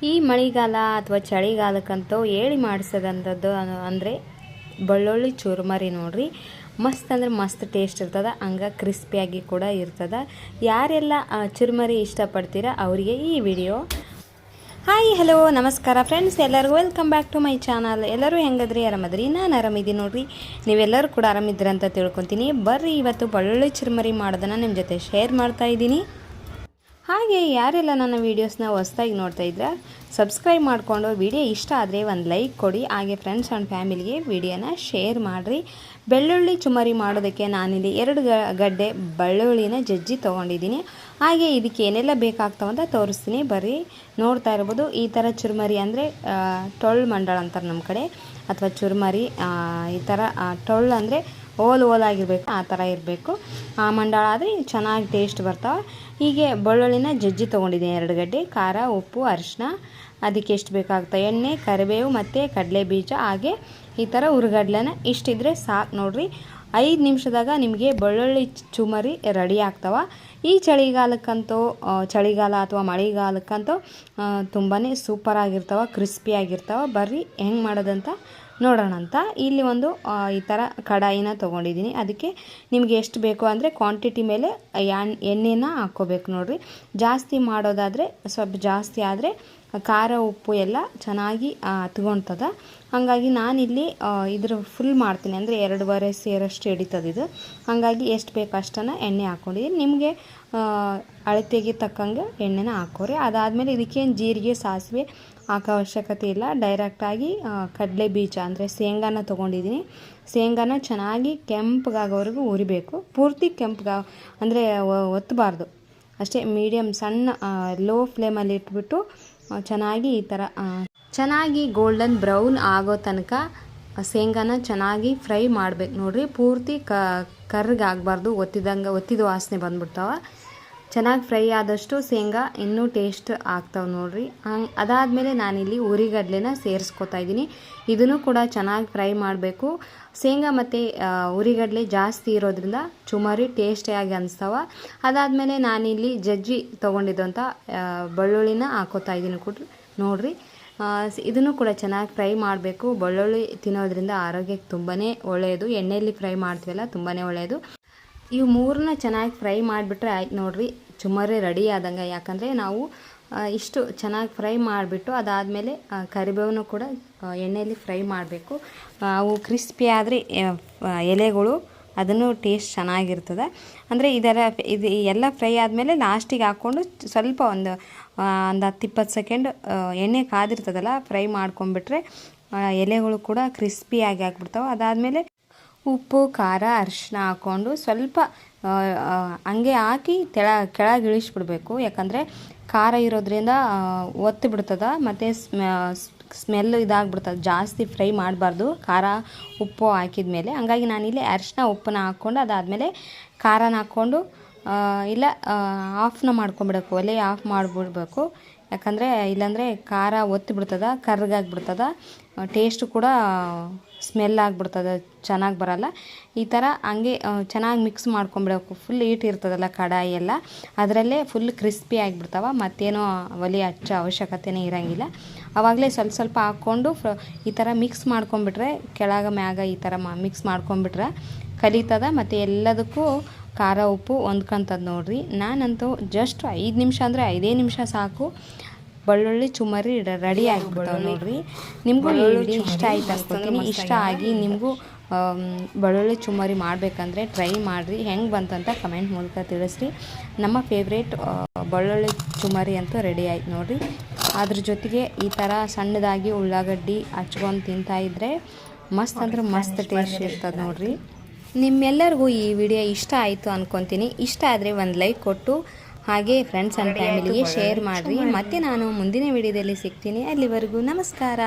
ಈ ಮಳೆಗಾಲ ಅಥವಾ ಚಳಿಗಾಲಕ್ಕಂತೂ ಹೇಳಿ ಮಾಡಿಸೋದಂಥದ್ದು ಅಂದರೆ ಬೆಳ್ಳುಳ್ಳಿ ಚುರ್ಮರಿ ನೋಡ್ರಿ. ಮಸ್ತ್ ಅಂದ್ರೆ ಮಸ್ತ್ ಟೇಸ್ಟ್ ಇರ್ತದೆ, ಹಂಗೆ ಕ್ರಿಸ್ಪಿಯಾಗಿ ಕೂಡ ಇರ್ತದೆ. ಯಾರೆಲ್ಲ ಚುರ್ಮರಿ ಇಷ್ಟಪಡ್ತೀರಾ ಅವರಿಗೆ ಈ ವಿಡಿಯೋ. ಹಾಯ್ ಹಲೋ ನಮಸ್ಕಾರ ಫ್ರೆಂಡ್ಸ್, ಎಲ್ಲರಿಗೂ welcome back to my channel. ಎಲ್ಲರೂ ಹೆಂಗದ್ರಿ? ಆರಾಮದ್ರಿ? ನಾನು ಆರಾಮಿದ್ದೀನಿ ನೋಡ್ರಿ. ನೀವೆಲ್ಲರೂ ಕೂಡ ಆರಾಮಿದ್ರಿ ಅಂತ ತಿಳ್ಕೊತೀನಿ. ಬರ್ರಿ ಇವತ್ತು ಬೆಳ್ಳುಳ್ಳಿ ಚುರ್ಮರಿ ಮಾಡೋದನ್ನು ನಿಮ್ಮ ಜೊತೆ ಶೇರ್ ಮಾಡ್ತಾ ಇದ್ದೀನಿ. ಹಾಗೆ ಯಾರೆಲ್ಲ ನನ್ನ ವೀಡಿಯೋಸ್ನ ಹೊಸದಾಗಿ ನೋಡ್ತಾ ಇದ್ರೆ ಸಬ್ಸ್ಕ್ರೈಬ್ ಮಾಡಿಕೊಂಡು ವಿಡಿಯೋ ಇಷ್ಟ ಆದರೆ ಒಂದು ಲೈಕ್ ಕೊಡಿ. ಹಾಗೆ ಫ್ರೆಂಡ್ಸ್ ಆ್ಯಂಡ್ ಫ್ಯಾಮಿಲಿಗೆ ವಿಡಿಯೋನ ಶೇರ್ ಮಾಡಿರಿ. ಬೆಳ್ಳುಳ್ಳಿ ಚುಮರಿ ಮಾಡೋದಕ್ಕೆ ನಾನಿಲ್ಲಿ 2 ಗಡ್ಡೆ ಬೆಳ್ಳುಳ್ಳಿನ ಜಜ್ಜಿ ತೊಗೊಂಡಿದ್ದೀನಿ. ಹಾಗೆ ಇದಕ್ಕೆ ಏನೆಲ್ಲ ಬೇಕಾಗ್ತಾವಂತ ತೋರಿಸ್ತೀನಿ. ಬರ್ರಿ ನೋಡ್ತಾ ಇರ್ಬೋದು. ಈ ಥರ ಚುರ್ಮರಿ ಅಂದರೆ ಟೊಳ್ಳು ಮಂಡಳ ಅಂತಾರೆ ನಮ್ಮ ಕಡೆ, ಅಥವಾ ಚುರ್ಮರಿ. ಈ ಥರ ಟೊಳ್ಳು ಅಂದರೆ ಓಲಾಗಿರಬೇಕು, ಆ ಥರ ಇರಬೇಕು. ಮಂಡಳ ಆದರೆ ಚೆನ್ನಾಗಿ ಟೇಸ್ಟ್ ಬರ್ತಾವೆ. ಹೀಗೆ ಬೆಳ್ಳುಳ್ಳಿನ ಜಜ್ಜಿ ತೊಗೊಂಡಿದ್ದೀನಿ 2 ಗಡ್ಡೆ. ಖಾರ, ಉಪ್ಪು, ಅರಿಶಿನ, ಅದಕ್ಕೆ ಎಷ್ಟು ಬೇಕಾಗ್ತದೆ ಎಣ್ಣೆ, ಕರಿಬೇವು ಮತ್ತು ಕಡಲೆ ಬೀಜ, ಹಾಗೆ ಈ ಥರ ಹುರಿಗಡ್ಲೆನ ಇಷ್ಟಿದ್ರೆ ಸಾಕು ನೋಡ್ರಿ. 5 ನಿಮಿಷದಾಗ ನಿಮಗೆ ಬೆಳ್ಳುಳ್ಳಿ ಚುಮರಿ ರೆಡಿ ಆಗ್ತಾವೆ. ಈ ಚಳಿಗಾಲಕ್ಕಂತೂ, ಚಳಿಗಾಲ ಅಥವಾ ಮಳೆಗಾಲಕ್ಕಂತೂ ತುಂಬಾ ಸೂಪರಾಗಿರ್ತಾವೆ, ಕ್ರಿಸ್ಪಿಯಾಗಿರ್ತಾವೆ. ಬರ್ರಿ ಹೆಂಗೆ ಮಾಡೋದಂತ ನೋಡೋಣ ಅಂತ. ಇಲ್ಲಿ ಒಂದು ಈ ಥರ ಕಡಾಯಿನ ತೊಗೊಂಡಿದ್ದೀನಿ. ಅದಕ್ಕೆ ನಿಮಗೆ ಎಷ್ಟು ಬೇಕು ಅಂದರೆ ಕ್ವಾಂಟಿಟಿ ಮೇಲೆ ಎಣ್ಣೆನ ಹಾಕ್ಕೋಬೇಕು ನೋಡಿರಿ. ಜಾಸ್ತಿ ಮಾಡೋದಾದರೆ ಸ್ವಲ್ಪ ಜಾಸ್ತಿ ಆದರೆ ಖಾರ ಉಪ್ಪು ಎಲ್ಲ ಚೆನ್ನಾಗಿ ಹತ್ಕೊಳ್ತದೆ. ಹಾಗಾಗಿ ನಾನಿಲ್ಲಿ ಇದ್ರ ಫುಲ್ ಮಾಡ್ತೀನಿ, ಅಂದರೆ 2.5 ಸೇರಷ್ಟು ಹಿಡಿತದೆ ಇದು. ಹಾಗಾಗಿ ಎಷ್ಟು ಬೇಕು ಅಷ್ಟನ್ನು ಎಣ್ಣೆ ಹಾಕ್ಕೊಂಡಿದ್ದೀನಿ. ನಿಮಗೆ ಅಳತೆಗೆ ತಕ್ಕಂಗೆ ಎಣ್ಣೆನ ಹಾಕೋರಿ. ಅದಾದಮೇಲೆ ಇದಕ್ಕೇನು ಜೀರಿಗೆ ಸಾಸಿವೆ ಹಾಕೋ ಅವಶ್ಯಕತೆ ಇಲ್ಲ. ಡೈರೆಕ್ಟಾಗಿ ಕಡಲೆ ಬೀಜ ಅಂದರೆ ಶೇಂಗಾನ ತೊಗೊಂಡಿದ್ದೀನಿ. ಶೇಂಗಾನ ಚೆನ್ನಾಗಿ ಕೆಂಪಗಾಗೋವರೆಗೂ ಹುರಿಬೇಕು. ಪೂರ್ತಿ ಅಂದರೆ ಒತ್ತಬಾರ್ದು, ಅಷ್ಟೇ ಮೀಡಿಯಮ್ ಸಣ್ಣ ಲೋ ಫ್ಲೇಮಲ್ಲಿ ಇಟ್ಬಿಟ್ಟು ಚೆನ್ನಾಗಿ ಈ ಥರ ಚೆನ್ನಾಗಿ ಗೋಲ್ಡನ್ ಬ್ರೌನ್ ಆಗೋ ತನಕ ಶೇಂಗಾನ ಚೆನ್ನಾಗಿ ಫ್ರೈ ಮಾಡಬೇಕು ನೋಡಿರಿ. ಪೂರ್ತಿ ಕರ್ರಗಾಗಬಾರ್ದು, ಒತ್ತಿದ ವಾಸನೆ ಬಂದ್ಬಿಡ್ತಾವೆ. ಚೆನ್ನಾಗಿ ಫ್ರೈ ಆದಷ್ಟು ಶೇಂಗಾ ಇನ್ನೂ ಟೇಸ್ಟ್ ಆಗ್ತಾವೆ ನೋಡಿರಿ. ಅದಾದಮೇಲೆ ನಾನಿಲ್ಲಿ ಉರಿಗಡ್ಲೆನ ಸೇರಿಸ್ಕೊತಾ ಇದ್ದೀನಿ. ಇದನ್ನು ಕೂಡ ಚೆನ್ನಾಗಿ ಫ್ರೈ ಮಾಡಬೇಕು. ಶೇಂಗಾ ಮತ್ತು ಉರಿಗಡ್ಲೆ ಜಾಸ್ತಿ ಇರೋದ್ರಿಂದ ಚುಮರಿ ಟೇಸ್ಟಿಯಾಗಿ ಅನಿಸ್ತಾವೆ. ಅದಾದಮೇಲೆ ನಾನಿಲ್ಲಿ ಜಜ್ಜಿ ತೊಗೊಂಡಿದ್ದಂಥ ಬೆಳ್ಳುಳ್ಳಿನ ಹಾಕೋತಾ ಇದ್ದೀನಿ ನೋಡಿರಿ. ಇದನ್ನು ಕೂಡ ಚೆನ್ನಾಗಿ ಫ್ರೈ ಮಾಡಬೇಕು. ಬೆಳ್ಳುಳ್ಳಿ ತಿನ್ನೋದ್ರಿಂದ ಆರೋಗ್ಯಕ್ಕೆ ತುಂಬಾ ಒಳ್ಳೆಯದು. ಎಣ್ಣೆಯಲ್ಲಿ ಫ್ರೈ ಮಾಡ್ತೀವಲ್ಲ, ತುಂಬಾ ಒಳ್ಳೆಯದು. ಇವು 3ನ್ನ ಚೆನ್ನಾಗಿ ಫ್ರೈ ಮಾಡಿಬಿಟ್ರೆ ಆಯ್ತು ನೋಡಿರಿ, ಚುಮರಿ ರೆಡಿ ಆದಂಗೆ. ಯಾಕಂದರೆ ನಾವು ಇಷ್ಟು ಚೆನ್ನಾಗಿ ಫ್ರೈ ಮಾಡಿಬಿಟ್ಟು ಅದಾದಮೇಲೆ ಕರಿಬೇವನ್ನು ಕೂಡ ಎಣ್ಣೆಯಲ್ಲಿ ಫ್ರೈ ಮಾಡಬೇಕು. ಅವು ಕ್ರಿಸ್ಪಿ ಆದರೆ ಎಲೆಗಳು ಅದನ್ನು ಟೇಸ್ಟ್ ಚೆನ್ನಾಗಿರ್ತದೆ. ಅಂದರೆ ಇದು ಎಲ್ಲ ಫ್ರೈ ಆದಮೇಲೆ ಲಾಸ್ಟಿಗೆ ಹಾಕ್ಕೊಂಡು ಸ್ವಲ್ಪ ಒಂದು 10-20 ಸೆಕೆಂಡ್ ಎಣ್ಣೆ ಕಾದಿರ್ತದಲ್ಲ, ಫ್ರೈ ಮಾಡ್ಕೊಂಡ್ಬಿಟ್ರೆ ಎಲೆಗಳು ಕೂಡ ಕ್ರಿಸ್ಪಿಯಾಗಿ ಆಗಿಬಿಡ್ತಾವೆ. ಅದಾದಮೇಲೆ ಉಪ್ಪು, ಖಾರ, ಅರಿಶಿನ ಹಾಕ್ಕೊಂಡು ಸ್ವಲ್ಪ ಹಂಗೆ ಹಾಕಿ ಕೆಳಗೆ ಇಳಿಸ್ಬಿಡ್ಬೇಕು. ಯಾಕಂದರೆ ಖಾರ ಇರೋದ್ರಿಂದ ಒತ್ತು ಬಿಡ್ತದೆ ಮತ್ತು ಸ್ಮೆಲ್ ಇದಾಗ್ಬಿಡ್ತದೆ. ಜಾಸ್ತಿ ಫ್ರೈ ಮಾಡಬಾರ್ದು ಖಾರ ಉಪ್ಪು ಹಾಕಿದ ಮೇಲೆ. ಹಂಗಾಗಿ ನಾನಿಲ್ಲಿ ಅರಿಶಿನ ಉಪ್ಪನ್ನ ಹಾಕ್ಕೊಂಡು ಅದಾದಮೇಲೆ ಖಾರನ ಹಾಕ್ಕೊಂಡು ಇಲ್ಲ ಆಫ್ನ ಮಾಡ್ಕೊಂಬಿಡಬೇಕು, ಒಲೆ ಆಫ್ ಮಾಡಿಬಿಡ್ಬೇಕು. ಯಾಕಂದರೆ ಇಲ್ಲಾಂದರೆ ಖಾರ ಒತ್ತಿ ಬಿಡ್ತದೆ, ಕರ್ರಗಾಗ್ಬಿಡ್ತದೆ, ಟೇಸ್ಟು ಕೂಡ ಸ್ಮೆಲ್ ಆಗಿಬಿಡ್ತದೆ, ಚೆನ್ನಾಗಿ ಬರಲ್ಲ. ಈ ಥರ ಹಂಗೆ ಚೆನ್ನಾಗಿ ಮಿಕ್ಸ್ ಮಾಡ್ಕೊಂಬಿಡಬೇಕು. ಫುಲ್ ಹೀಟ್ ಇರ್ತದಲ್ಲ ಕಡಾಯಿ ಎಲ್ಲ, ಅದರಲ್ಲೇ ಫುಲ್ ಕ್ರಿಸ್ಪಿ ಆಗಿಬಿಡ್ತಾವೆ. ಮತ್ತೇನೋ ಒಲೆ ಹಚ್ಚೋ ಅವಶ್ಯಕತೆನೇ ಇರೋಂಗಿಲ್ಲ. ಆವಾಗಲೇ ಸ್ವಲ್ಪ ಸ್ವಲ್ಪ ಹಾಕ್ಕೊಂಡು ಈ ಥರ ಮಿಕ್ಸ್ ಮಾಡ್ಕೊಂಬಿಟ್ರೆ, ಕೆಳಗೆ ಮ್ಯಾಗ ಈ ಥರ ಮಿಕ್ಸ್ ಮಾಡ್ಕೊಂಬಿಟ್ರೆ ಕಲಿತದ. ಮತ್ತು ಎಲ್ಲದಕ್ಕೂ ಖಾರ ಉಪ್ಪು ಹೊಂದ್ಕೊಂತದ ನೋಡಿರಿ. ನಾನಂತೂ ಜಸ್ಟ್ 5 ನಿಮಿಷ ಅಂದರೆ 5 ನಿಮಿಷ ಸಾಕು, ಬೆಳ್ಳುಳ್ಳಿ ಚುಮರಿ ರೆಡಿ ಆಗಿಬಿಡ್ತಾವೆ ನೋಡಿರಿ. ನಿಮಗೂ ಈ ವಿಡಿಯೋ ಇಷ್ಟ ಆಯ್ತು ಅನ್ಕೊತೀನಿ. ಇಷ್ಟ ಆಗಿ ನಿಮಗೂ ಬೆಳ್ಳುಳ್ಳಿ ಚುಮರಿ ಮಾಡಬೇಕಂದ್ರೆ ಟ್ರೈ ಮಾಡಿರಿ. ಹೆಂಗೆ ಬಂತಂತ ಕಮೆಂಟ್ ಮೂಲಕ ತಿಳಿಸ್ರಿ. ನಮ್ಮ ಫೇವ್ರೇಟ್ ಬೆಳ್ಳುಳ್ಳಿ ಚುಮರಿ ಅಂತೂ ರೆಡಿ ಆಯ್ತು ನೋಡಿರಿ. ಅದ್ರ ಜೊತೆಗೆ ಈ ಥರ ಸಣ್ಣದಾಗಿ ಉಳ್ಳಾಗಡ್ಡಿ ಹಚ್ಕೊಂಡು ತಿಂತಾಯಿದ್ರೆ ಮಸ್ತ್ ಅಂದ್ರೆ ಮಸ್ತ್ ಟೇಸ್ಟ್ ಇರ್ತದೆ ನೋಡಿರಿ. ನಿಮ್ಮೆಲ್ಲರಿಗೂ ಈ ವಿಡಿಯೋ ಇಷ್ಟ ಆಯಿತು ಅಂದ್ಕೊತೀನಿ. ಇಷ್ಟ ಆದರೆ ಒಂದು ಲೈಕ್ ಕೊಟ್ಟು ಹಾಗೆ ಫ್ರೆಂಡ್ಸ್ ಆ್ಯಂಡ್ ಫ್ಯಾಮಿಲಿಗೆ ಶೇರ್ ಮಾಡಿರಿ. ಮತ್ತು ನಾನು ಮುಂದಿನ ವಿಡಿಯೋದಲ್ಲಿ ಸಿಗ್ತೀನಿ. ಅಲ್ಲಿವರೆಗೂ ನಮಸ್ಕಾರ.